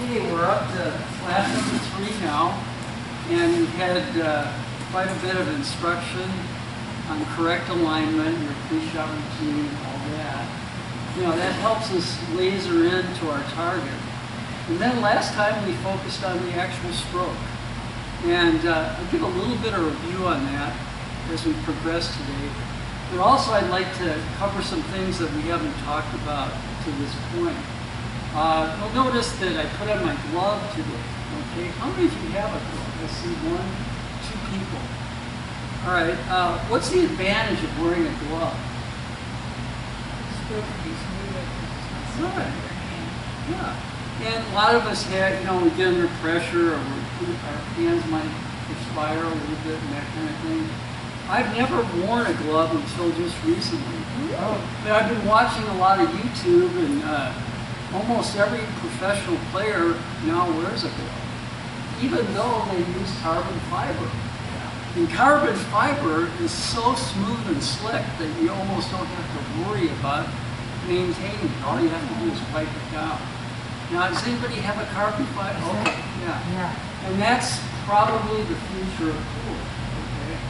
Okay, we're up to class number 3 now, and we've had quite a bit of instruction on correct alignment, your pre-shot routine, all that. You know, that helps us laser into our target. And then last time we focused on the actual stroke. And I'll give a little bit of review on that as we progress today. But also I'd like to cover some things that we haven't talked about to this point. You'll notice that I put on my glove today, okay? How many of you have a glove? I see 1, 2 people. All right, what's the advantage of wearing a glove? Right. Yeah. And a lot of us have, you know, we get under pressure or our hands might perspire a little bit and that kind of thing. I've never worn a glove until just recently. Oh. But I've been watching a lot of YouTube, and almost every professional player now wears a glove, even though they use carbon fiber. Yeah. And carbon fiber is so smooth and slick that you almost don't have to worry about maintaining it. All you have to do is wipe it down. Now, does anybody have a carbon fiber? Okay, yeah. And that's probably the future of pool. Okay.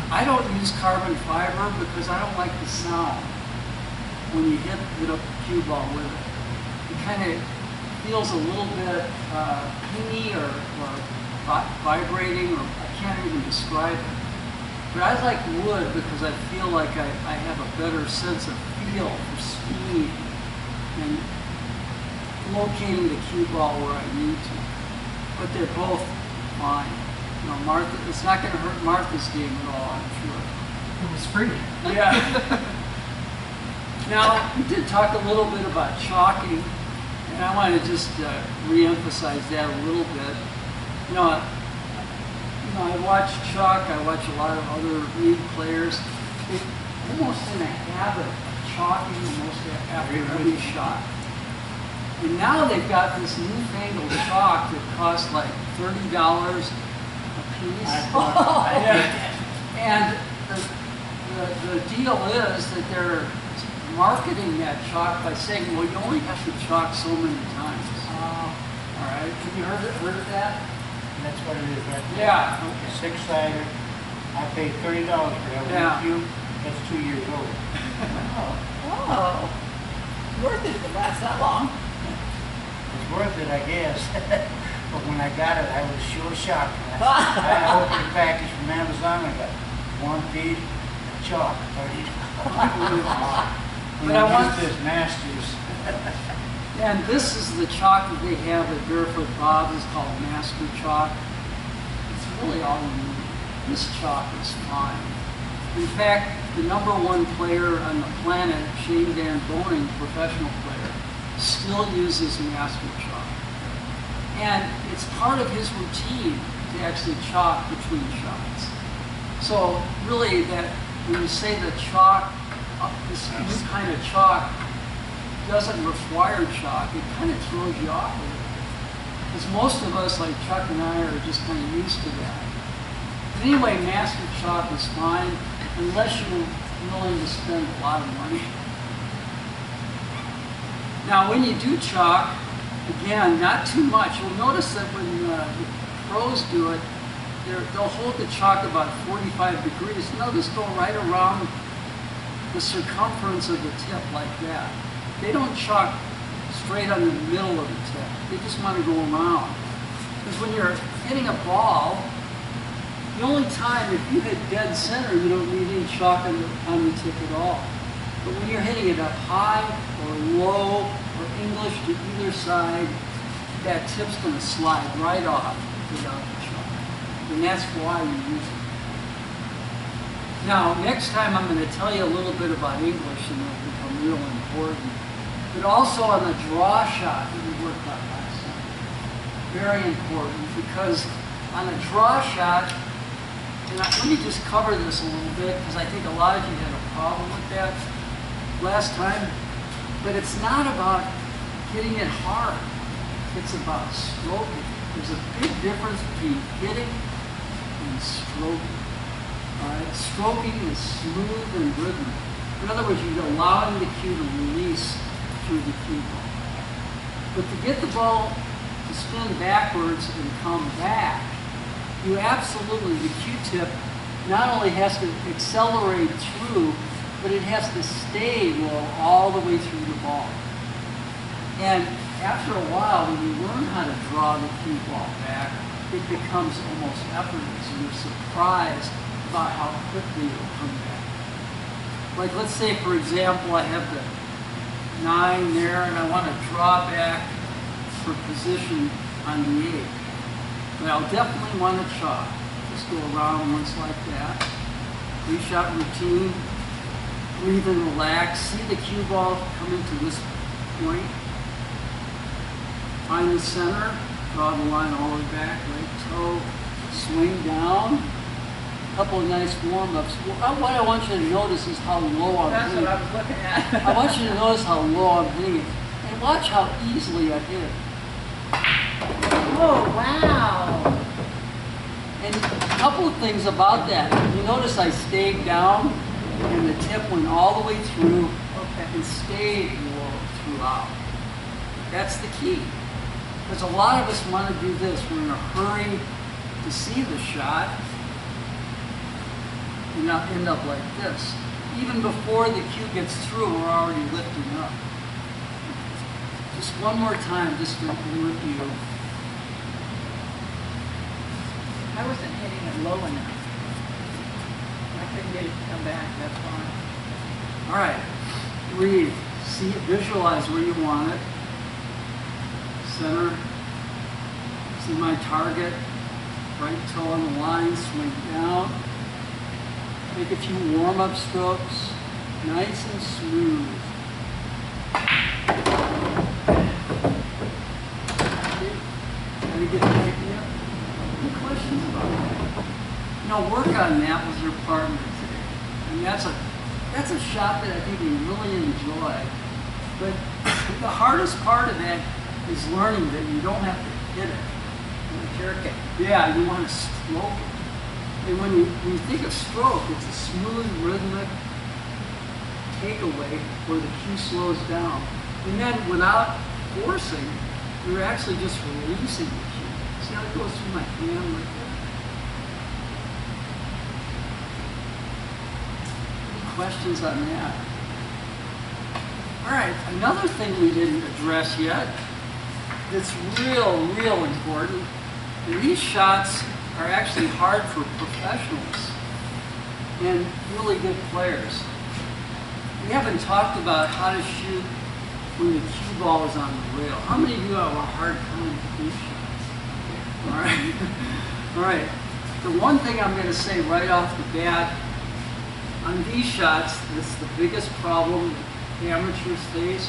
I don't use carbon fiber because I don't like the sound when you hit a cue ball with it. It kind of feels a little bit pingy or vibrating, or I can't even describe it. But I like wood because I feel like I have a better sense of feel for speed and locating the cue ball where I need to. But they're both fine. You know, Martha, it's not going to hurt Martha's game at all, I'm sure. It was free. Yeah. Now, we did talk a little bit about chalking, and I want to just re-emphasize that a little bit. You know, I watch chalk, I watch a lot of other league players. They're almost in a habit of chalking almost after every shot. And now they've got this newfangled chalk that costs like $30 a piece. And the deal is that they're marketing that chalk by saying, well, you only have to chalk so many times. All right, have you heard of that? That's what it is, right? Yeah. Okay. 6-sider. I paid $30 for that one cube. That's 2 years old. Oh. Worth it if it lasts that long. It's worth it, I guess. But when I got it, I was sure shocked. I opened the package from Amazon. I got 1 piece of chalk, $30. But I want this Masters. And this is the chalk that they have at Barefoot Bob. It's called Master Chalk. It's really all you need. This chalk is fine. In fact, the #1 player on the planet, Shane Van Boning, professional player, still uses Master Chalk. And it's part of his routine to actually chalk between shots. So really, that when you say the chalk, this kind of chalk doesn't require chalk, it kind of throws you off a little bit. Because most of us, like Chuck and I, are just kind of used to that. But anyway, Master Chalk is fine, unless you're willing to spend a lot of money. Now, when you do chalk, again, not too much. You'll notice that when the pros do it, they'll hold the chalk about 45 degrees. Notice go right around the circumference of the tip like that. They don't chalk straight on the middle of the tip. They just want to go around. Because when you're hitting a ball, the only time, if you hit dead center, you don't need any chalk on the tip at all. But when you're hitting it up high or low or English to either side, that tip's going to slide right off without the chalk. And that's why you use it. Now, next time I'm going to tell you a little bit about English, and it'll become real important. But also on the draw shot that we worked on last time. Very important, because on a draw shot, and let me just cover this a little bit, because I think a lot of you had a problem with that last time. But it's not about hitting it hard. It's about stroking. There's a big difference between hitting and stroking. All right? Stroking is smooth and rhythmic. In other words, you're allowing the cue to release through the cue ball. But to get the ball to spin backwards and come back, you absolutely, the Q-tip not only has to accelerate through, but it has to stay low all the way through the ball. And after a while, when you learn how to draw the cue ball back, it becomes almost effortless, and you're surprised about how quickly it'll come back. Like, let's say, for example, I have the 9 there, and I want to draw back for position on the 8. But I'll definitely want to chalk. Just go around once like that. 3-shot routine. Breathe and relax. See the cue ball come into this point. Find the center. Draw the line all the way back. Right toe. Swing down. A couple of nice warm-ups. What I want you to notice is how low I'm That's hitting. what I was looking at. I want you to notice how low I'm hitting it. And watch how easily I hit it. Oh, wow. And a couple of things about that. You notice I stayed down and the tip went all the way through and stayed low throughout. That's the key. Because a lot of us want to do this. We're in a hurry to see the shot and not end up like this. Even before the cue gets through, we're already lifting up. Just one more time, just to review. I wasn't hitting it low enough. I couldn't get it to come back, that's fine. All right, breathe. See, visualize where you want it. Center. See my target. Right toe on the line, swing down. Make a few warm-up strokes. Nice and smooth. Okay. Try to get the idea. Any questions about that? Now work on that with your partner today. I mean, that's a shot that I think you really enjoy. But the hardest part of that is learning that you don't have to hit it. Jerk it. Yeah, you want to stroke it. And when you think of stroke, it's a smooth, rhythmic takeaway where the cue slows down. And then without forcing, you're actually just releasing the cue. See how it goes through my hand like that? Any questions on that? All right, another thing we didn't address yet that's real important. These shots are actually hard for professionals and really good players. We haven't talked about how to shoot when the cue ball is on the rail. How many of you have a hard time with these shots? All right. All right. The one thing I'm going to say right off the bat, on these shots, that's the biggest problem that amateurs face,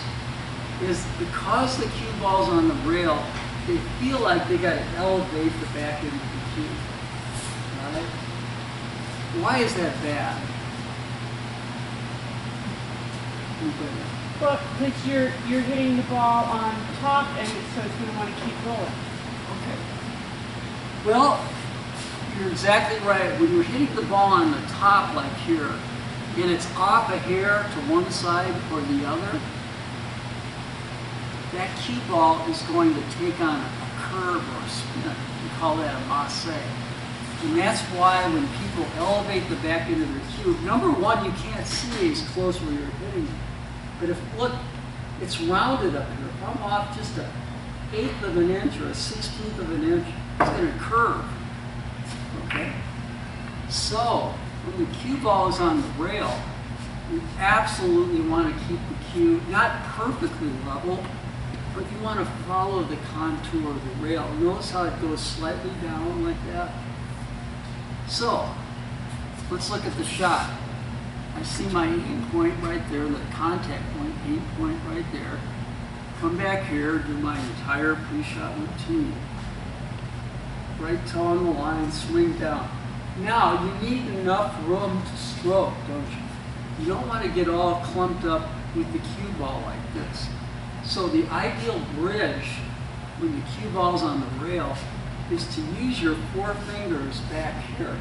is because the cue ball's on the rail, they feel like they got to elevate the back end of the cue. Right? Why is that bad? Well, because you're hitting the ball on top, and so it's going to want to keep rolling. Okay. Well, you're exactly right. When you're hitting the ball on the top like here, and it's off a hair to one side or the other, that cue ball is going to take on a curve or a spin. We call that a masse. And that's why when people elevate the back end of their cue, number one, you can't see as close where you're hitting it. But if, look, it's rounded up here. If I'm off just an 1/8 of an inch or a 1/16 of an inch, it's going to curve. Okay? So, when the cue ball is on the rail, you absolutely want to keep the cue not perfectly level, but you want to follow the contour of the rail. Notice how it goes slightly down like that? So, let's look at the shot. I see my aim point right there, the contact point, aim point right there. Come back here, do my entire pre-shot routine. Right toe on the line, swing down. Now, you need enough room to stroke, don't you? You don't want to get all clumped up with the cue ball like this. So the ideal bridge when the cue ball's on the rail is to use your 4 fingers back here.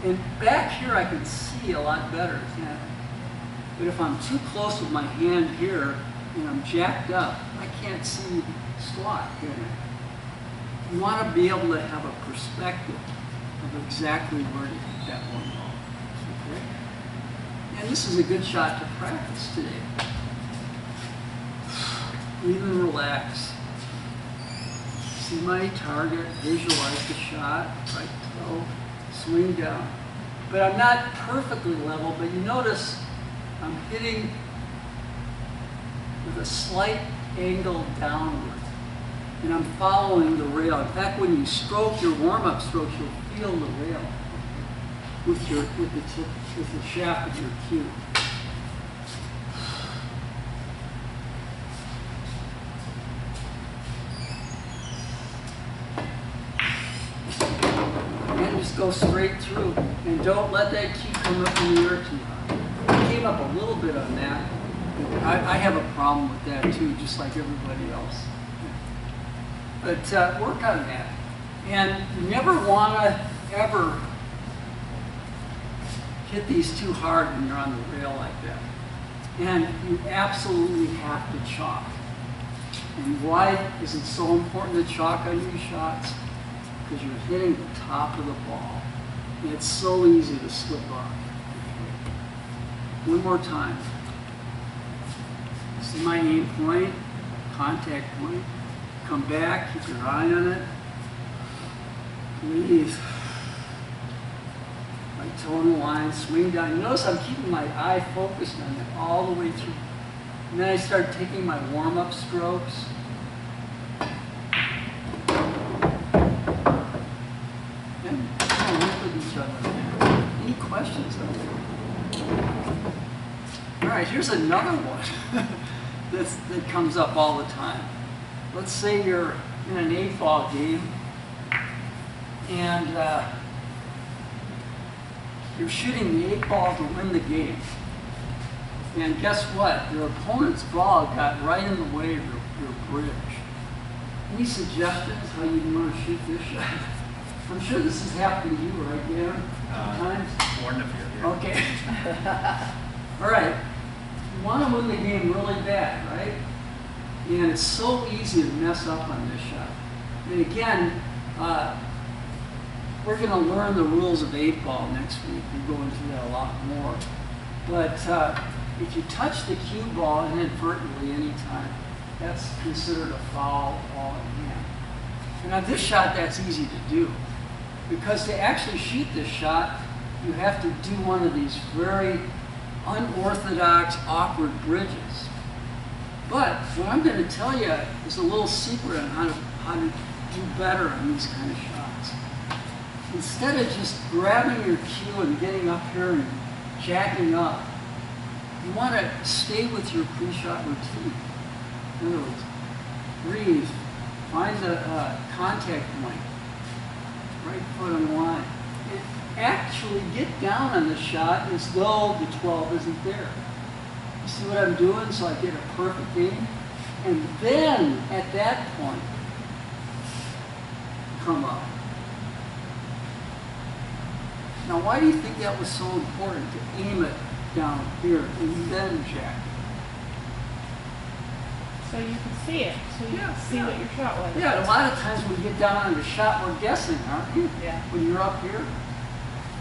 And back here I can see a lot better, can't I? But if I'm too close with my hand here, and I'm jacked up, I can't see squat, can I? You want to be able to have a perspective of exactly where to hit that one ball. Okay? And this is a good shot to practice today. Breathe and relax. See my target, visualize the shot, right toe, swing down. But I'm not perfectly level, but you notice I'm hitting with a slight angle downward. And I'm following the rail. In fact, when you stroke your warm-up strokes, you'll feel the rail with the shaft of your cue. And just go straight through. And don't let that cue come up in the air too high. It came up a little bit on that. I have a problem with that too, just like everybody else. But work on that. And you never want to ever hit these too hard when you're on the rail like that. And you absolutely have to chalk. And why is it so important to chalk on these shots? Because you're hitting the top of the ball. And it's so easy to slip off. One more time. See my aim point, contact point. Come back, keep your eye on it. Breathe. Right toe in the line, swing down. You notice I'm keeping my eye focused on it all the way through. And then I start taking my warm-up strokes. And work with each other. Any questions out there? All right, here's another one that comes up all the time. Let's say you're in an 8-ball game and you're shooting the 8-ball to win the game. And guess what? Your opponent's ball got right in the way of your bridge. Any suggestions how you want to shoot this shot? I'm sure this has happened to you, right, Dan? Times? Born to fear, yeah. Okay. All right. You want to win the game really bad, right? And it's so easy to mess up on this shot. And again, we're going to learn the rules of 8-ball next week. We'll go into that a lot more. But if you touch the cue ball inadvertently anytime, that's considered a foul ball in hand. And on this shot, that's easy to do. Because to actually shoot this shot, you have to do one of these very unorthodox, awkward bridges. But what I'm going to tell you is a little secret on how to do better on these kind of shots. Instead of just grabbing your cue and getting up here and jacking up, you want to stay with your pre-shot routine. In other words, breathe, find the contact point, right foot on the line, and actually get down on the shot as though the 12 isn't there. You see what I'm doing? So I get a perfect aim. And then, at that point, come up. Now, why do you think that was so important to aim it down here and then jack? So you can see it, so you can see what your shot was. Yeah, a lot of times when we get down on the shot, we're guessing, aren't you? Yeah. When you're up here.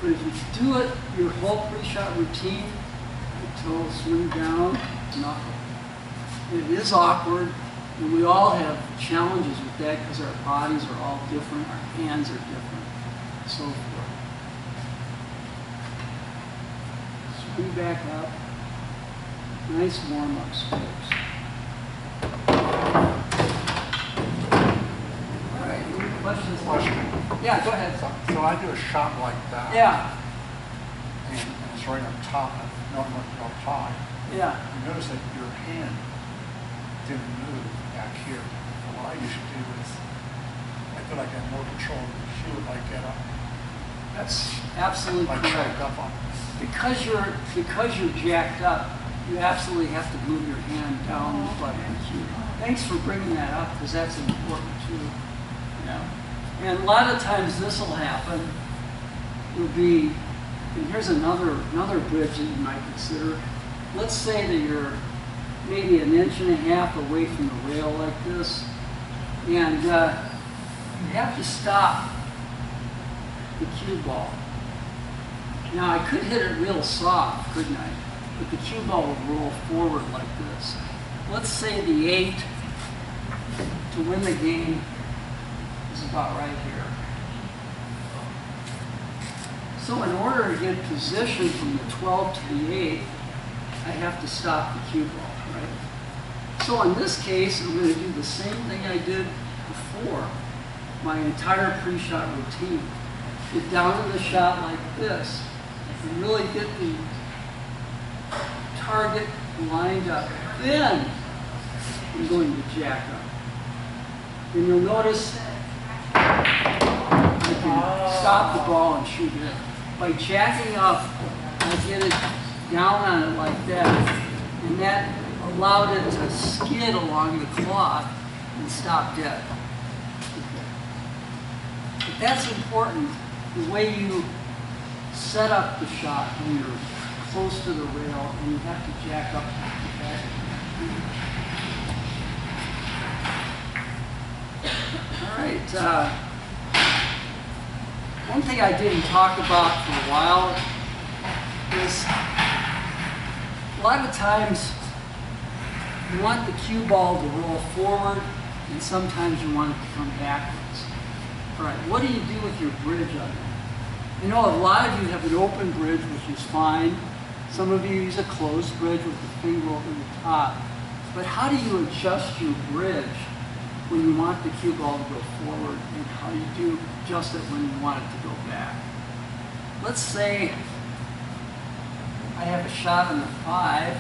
But if you do it, your whole pre-shot routine, toe, swing down, knuckle. It is awkward, and we all have challenges with that because our bodies are all different, our hands are different, and so forth. Swing back up. Nice warm-up strokes. All right, any questions? Yeah, go ahead. So I do a shot like that. Yeah, And it's right on top of normal high. yeah. You notice that your hand didn't move back here. And what I usually do is I feel like I have more control of the shoe if I get up. That's absolutely If I correct. choke up on it. Because you're jacked up, you absolutely have to move your hand down the butt end cue. Thanks for bringing that up because that's important too. Yeah. And a lot of times this will happen. It'll be, and here's another bridge that you might consider. Let's say that you're maybe 1.5 inches away from the rail like this. And you have to stop the cue ball. Now I could hit it real soft, couldn't I? But the cue ball would roll forward like this. Let's say the 8 to win the game is about right here. So in order to get position from the 12 to the 8, I have to stop the cue ball, right? So in this case, I'm going to do the same thing I did before, my entire pre-shot routine. Get down to the shot like this, and really get the target lined up. Then I'm going to jack up. And you'll notice I can stop the ball and shoot it. By jacking up, I get it down on it like that, and that allowed it to skid along the cloth and stop dead. But that's important, the way you set up the shot when you're close to the rail and you have to jack up. All right. One thing I didn't talk about for a while is a lot of times you want the cue ball to roll forward and sometimes you want it to come backwards. All right, what do you do with your bridge on that? You know, a lot of you have an open bridge, which is fine. Some of you use a closed bridge with the finger over the top. But how do you adjust your bridge when you want the cue ball to go forward, and how do you adjust it when you want it to go back? Let's say I have a shot on the 5,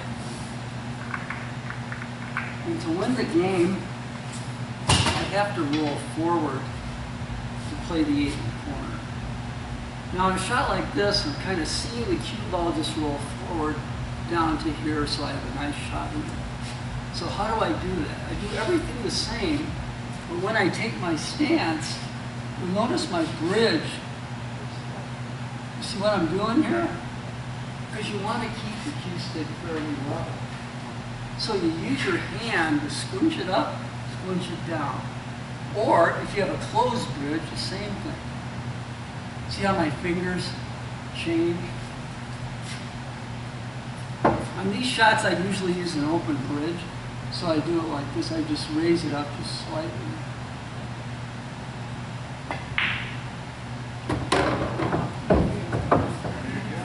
and to win the game, I have to roll forward to play the 8 in the corner. Now in a shot like this, I'm kind of seeing the cue ball just roll forward down to here, so I have a nice shot in it. So how do I do that? I do everything the same, but when I take my stance, you'll notice my bridge. You see what I'm doing here? Because you want to keep the cue stick fairly level. So you use your hand to scooch it up, scooch it down. Or if you have a closed bridge, the same thing. See how my fingers change? On these shots, I usually use an open bridge. So I do it like this. I just raise it up just slightly.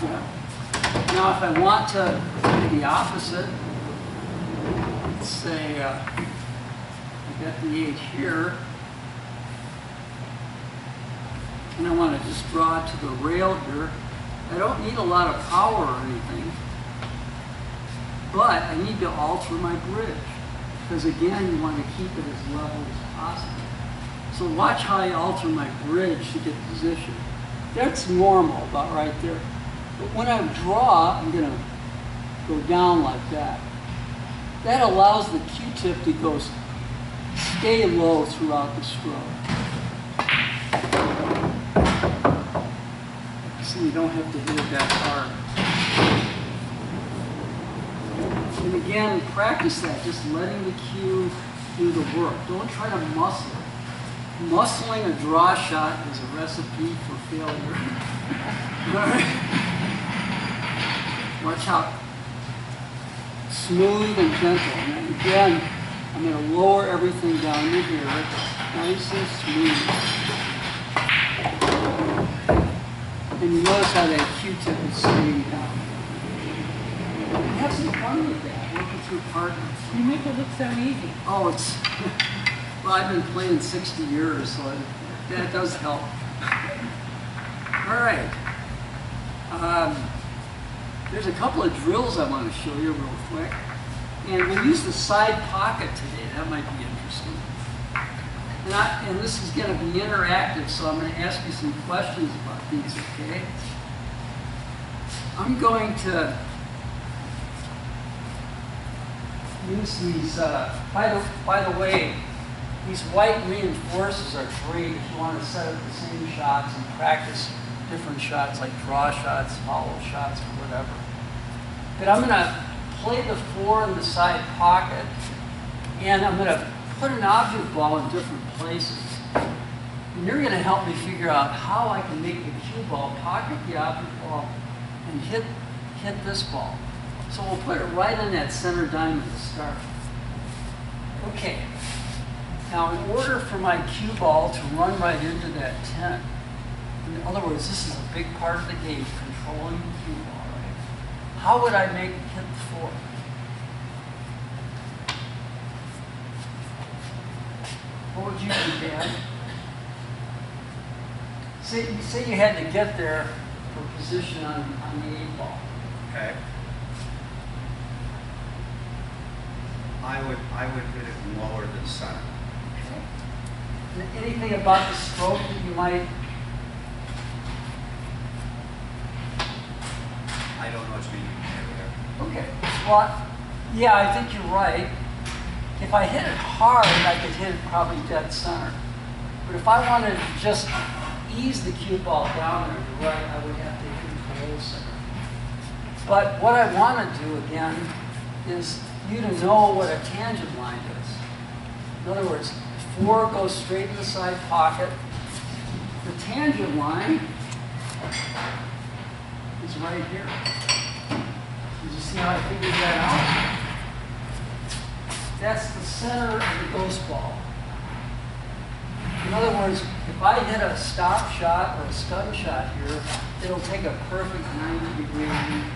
Yeah. Now, if I want to do the opposite, let's say I got the 8 here, and I want to just draw it to the rail here. I don't need a lot of power or anything, but I need to alter my bridge, because again, you want to keep it as level as possible. So watch how I alter my bridge to get position. That's normal, about right there. But when I draw, I'm going to go down like that. That allows the Q-tip to stay low throughout the stroke. So you don't have to hit it that hard. And again, practice that, just letting the cue do the work. Don't try to muscle it. Muscling a draw shot is a recipe for failure. Watch how smooth and gentle. And again, I'm going to lower everything down to here, nice and smooth. And you notice how that Q-tip is staying down. Have some fun with that, work with your partner. You make it look so easy. Oh, well, I've been playing 60 years, so that does help. All right. There's a couple of drills I want to show you real quick. And we'll use the side pocket today. That might be interesting. And this is going to be interactive, so I'm going to ask you some questions about these, okay? I'm going to use these, by the way, these white reinforcers are great if you want to set up the same shots and practice different shots like draw shots, follow shots, or whatever. But I'm going to play the 4 in the side pocket, and I'm going to put an object ball in different places. And you're going to help me figure out how I can make the cue ball pocket the object ball and hit this ball. So we'll put it right in that center diamond to start. Okay. Now, in order for my cue ball to run right into that 10, in other words, this is a big part of the game, controlling the cue ball, right? How would I make it hit the 4? What would you do, Dan? Say you had to get there for position on the 8 ball. Okay. I would hit it lower than center. Okay. Anything about the stroke that you might? I don't know what you mean there. Okay. Well, yeah, I think you're right. If I hit it hard, I could hit it probably dead center. But if I wanted to just ease the cue ball down there, you're right, I would have to hit it below center. But what I want to do again is you to know what a tangent line is. In other words, 4 goes straight in the side pocket. The tangent line is right here. Did you see how I figured that out? That's the center of the ghost ball. In other words, if I hit a stop shot or a stun shot here, it'll take a perfect 90-degree angle.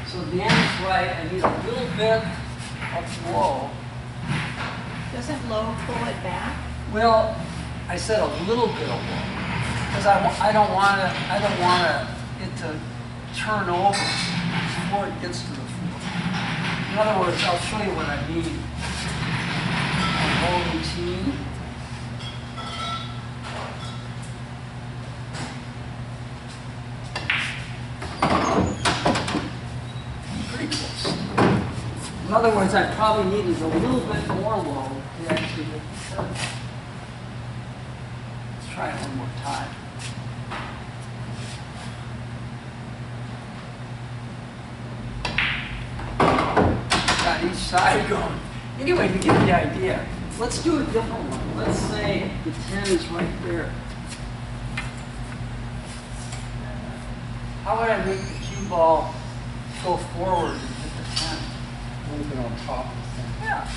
So Dan's right, I need a little bit of low. Doesn't low pull it back? Well, I said a little bit of low because I don't want it to turn over before it gets to the floor. In other words, I'll show you what I mean. A whole routine. Pretty close. In other words, I probably needed a little bit more low to actually get the turn. Let's try it one more time. Got each side going. Anyway, to get the idea, let's do a different one. Let's say the 10 is right there. How would I make the cue ball go forward and hit the 10? A little bit on top of the thing. Yeah.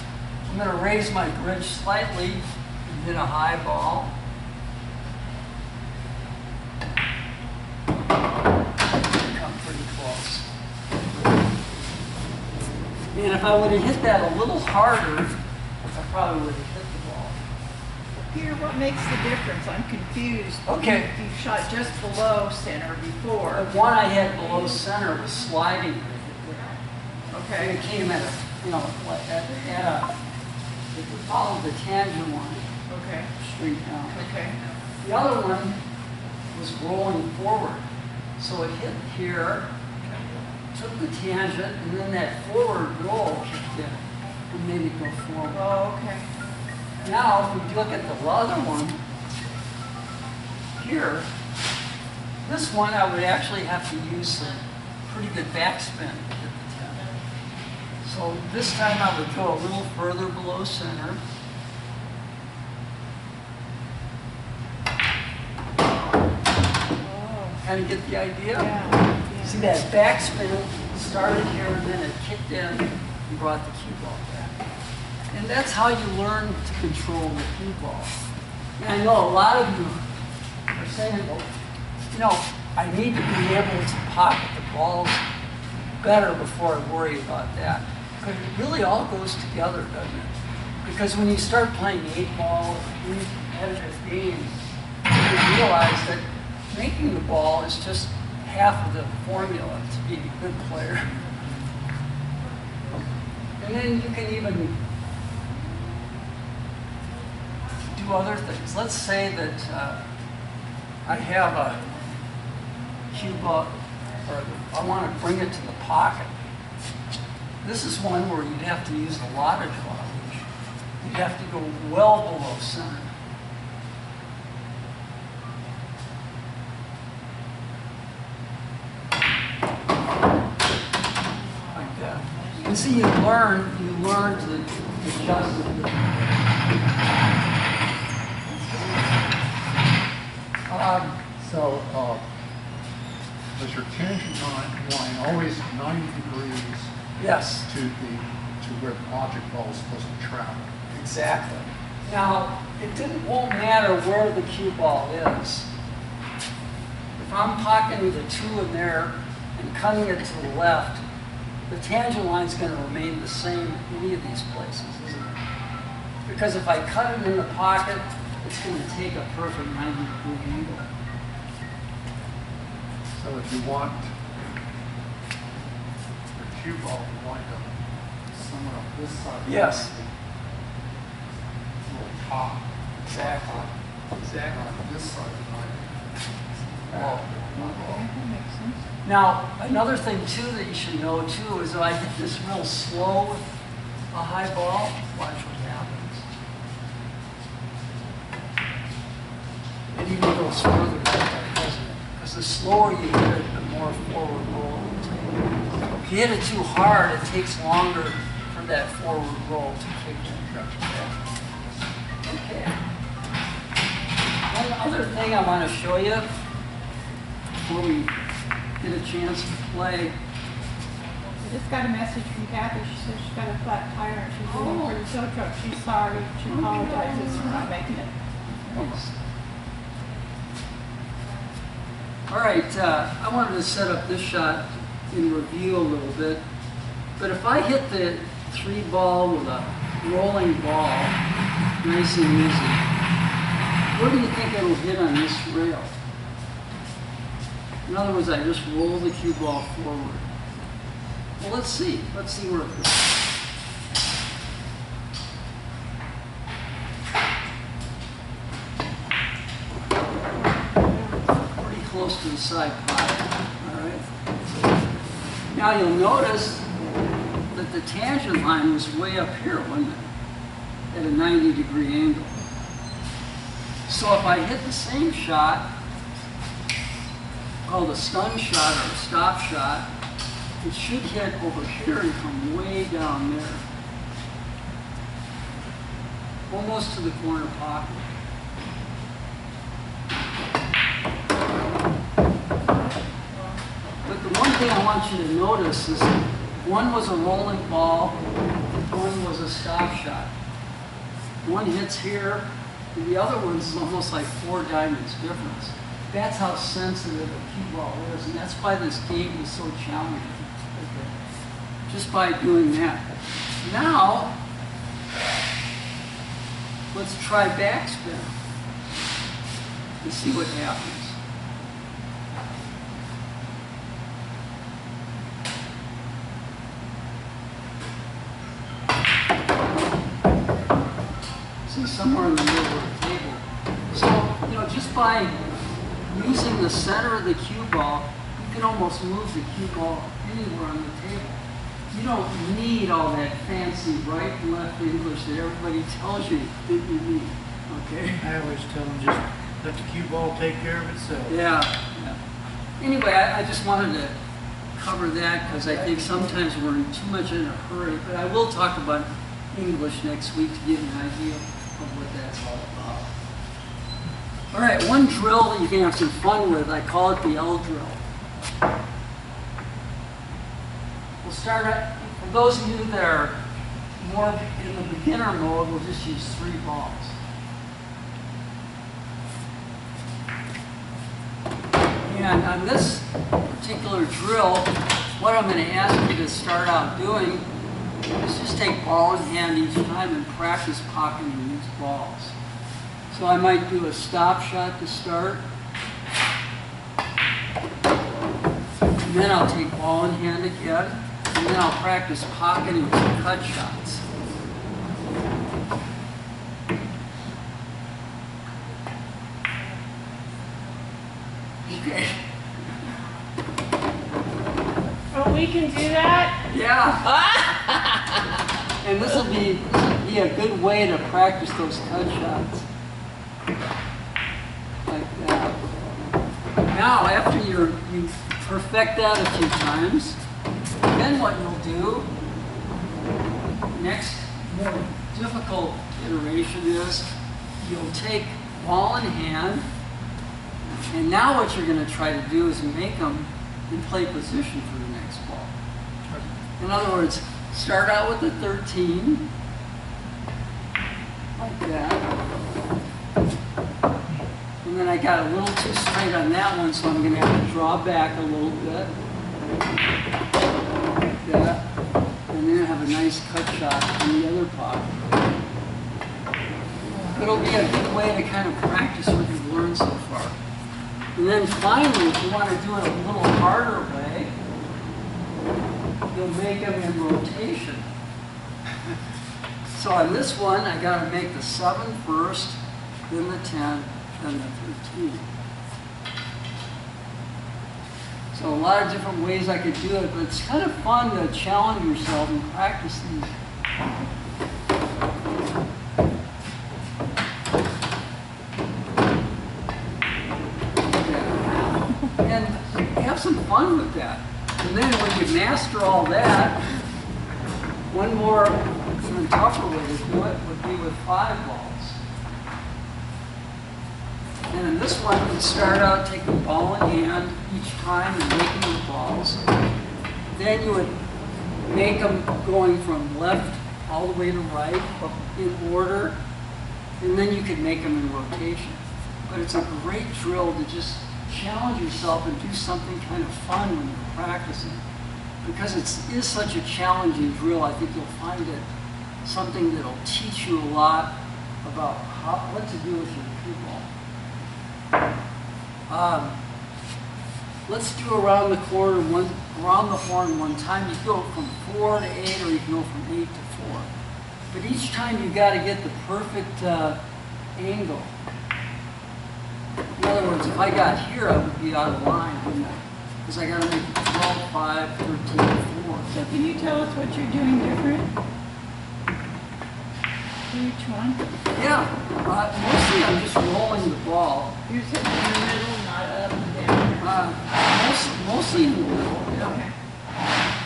I'm going to raise my bridge slightly and hit a high ball. Come pretty close. And if I would have hit that a little harder, I probably would have hit the ball. Peter, what makes the difference? I'm confused. Okay. You shot just below center before. The one I had below center was sliding right there. And Okay. it came at a, like if you follow the tangent line Okay. straight down. Okay. The other one was rolling forward. So it hit here, took the tangent, and then that forward roll kicked in and made it go forward. Oh, okay. Now, if we look at the other one here, this one I would actually have to use some pretty good backspin to hit the 10. So this time I would go a little further below center. Oh, Kind of get the idea? yeah. See that backspin started here and then it kicked in and brought the cue ball back. And that's how you learn to control the cue ball. And I know a lot of you are saying, well, I need to be able to pocket the balls better before I worry about that. But it really all goes together, doesn't it? Because when you start playing 8-ball, these competitive games, you realize that making the ball is just half of the formula to be a good player. And then you can even do other things. Let's say that I have a cue ball, or I want to bring it to the pocket. This is one where you'd have to use a lot of drawage. You'd have to go well below center. And see, you learn to adjust it. So, was your tangent line always 90 degrees Yes, to where the object ball is supposed to travel? exactly. Now, won't matter where the cue ball is. If I'm pocketing the 2 in there and cutting it to the left, the tangent line is going to remain the same in any of these places, isn't it? Because if I cut it in the pocket, it's going to take a perfect 90-degree angle. So if you want the cue ball to wind up somewhere on this side. Yes. A little top. Exactly. Exactly. On this side of the line. Oh. That makes sense. Now, another thing too that you should know too is if I hit this real slow with a high ball, watch what happens. It even goes further back, doesn't it? Because the slower you hit it, the more forward roll it will take. If you hit it too hard, it takes longer for that forward roll to kick in. Okay. One other thing I want to show you before we get a chance to play. I just got a message from Kathy. She said she's got a flat tire and she's waiting for the tow truck. She's sorry. She apologizes for not making it. All right, I wanted to set up this shot in review a little bit. But if I hit the 3 ball with a rolling ball, nice and easy, where do you think it'll hit on this rail? In other words, I just roll the cue ball forward. Well, let's see. Let's see where it goes. Pretty close to the side pocket. All right. Now you'll notice that the tangent line was way up here, wasn't it? At a 90-degree angle. So if I hit the same shot, called a stun shot or a stop shot, it should hit over here and come way down there. Almost to the corner pocket. But the one thing I want you to notice is one was a rolling ball, one was a stop shot. One hits here, and the other one's almost like 4 diamonds difference. That's how sensitive a cue ball is, and that's why this game is so challenging. Just by doing that. Now, let's try backspin and see what happens. See, somewhere in the middle of the table. So, just by using the center of the cue ball, you can almost move the cue ball anywhere on the table. You don't need all that fancy right and left English that everybody tells you that you need. Okay? I always tell them just let the cue ball take care of itself. Yeah. Anyway, I just wanted to cover that because I think sometimes we're in too much in a hurry. But I will talk about English next week to give you an idea of what that's all about. All right, one drill that you can have some fun with, I call it the L drill. We'll start at, for those of you that are more in the beginner mode, we'll just use 3 balls. And on this particular drill, what I'm going to ask you to start out doing is just take ball in hand each time and practice pocketing these balls. So I might do a stop shot to start. And then I'll take ball in hand again. And then I'll practice pocketing some cut shots. Okay. Oh, we can do that? Yeah. And this will be a good way to practice those cut shots. Like that. Now, after you perfect that a few times, then what you'll do Next, more difficult iteration is you'll take ball in hand, and now what you're going to try to do is make them in play position for the next ball. In other words, start out with the 13, like that. And then I got a little too straight on that one, so I'm going to have to draw back a little bit. Like that. And then have a nice cut shot in the other pocket. It'll be a good way to kind of practice what you've learned so far. And then finally, if you want to do it a little harder way, you'll make them in rotation. So on this one, I got to make the 7 first, then the 10, then the 13. So a lot of different ways I could do it, but it's kind of fun to challenge yourself and practice these. And have some fun with that. And then when you master all that, one more even tougher way to do it would be with 5 balls. And in this one, you start out taking the ball in hand each time and making the balls. Then you would make them going from left all the way to right in order, and then you could make them in rotation. But it's a great drill to just challenge yourself and do something kind of fun when you're practicing. Because it is such a challenging drill, I think you'll find it something that'll teach you a lot about what to do with your cue ball. Let's do around the horn one time. You go from 4 to 8, or you can go from 8 to 4. But each time you got to get the perfect angle. In other words, if I got here, I would be out of line, wouldn't I? Because I got to make it 12, 5, 13, 4. So can you tell us what you're doing different for each one? Yeah, mostly I'm just rolling the ball. You're sitting in the middle, not up and down. Mostly in the middle. Yeah. Okay.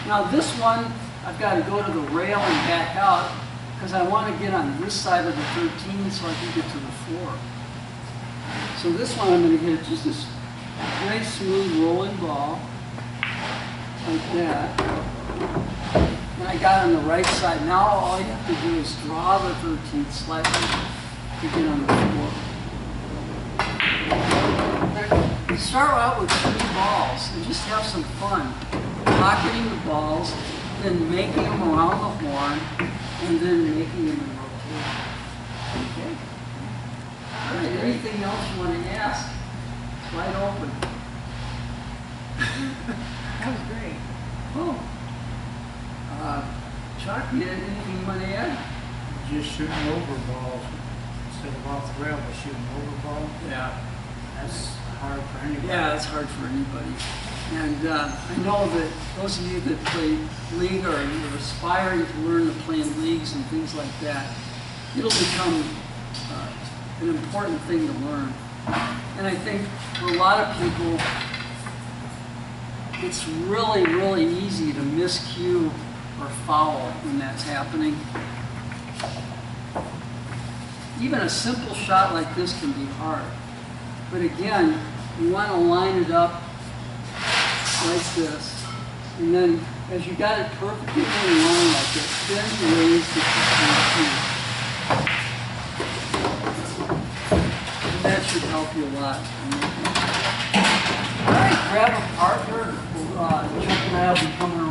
Now this one, I've got to go to the rail and back out because I want to get on this side of the 13 so I can get to the 4. So this one I'm going to get just this nice smooth rolling ball like that. And I got on the right side. Now all you have to do is draw the 13 slightly to get on the 4. You start out with 3 balls and just have some fun. Pocketing the balls, then making them around the horn, and then making them in rotation. Okay? All right, anything else you want to ask? It's wide open. That was great. Oh. Chuck, you had anything you want to add? Just shooting over balls instead of off the rail, but shooting over balls. Yeah. That's hard for anybody. Yeah, it's hard for anybody. And I know that those of you that play league or you're aspiring to learn to play in leagues and things like that, it'll become an important thing to learn. And I think for a lot of people, it's really, really easy to miscue or foul when that's happening. Even a simple shot like this can be hard. But again, you want to line it up like this. And then as you got it perfectly in line like this, then raise the 15. And that should help you a lot. All right, grab a partner. Chuck and I will be coming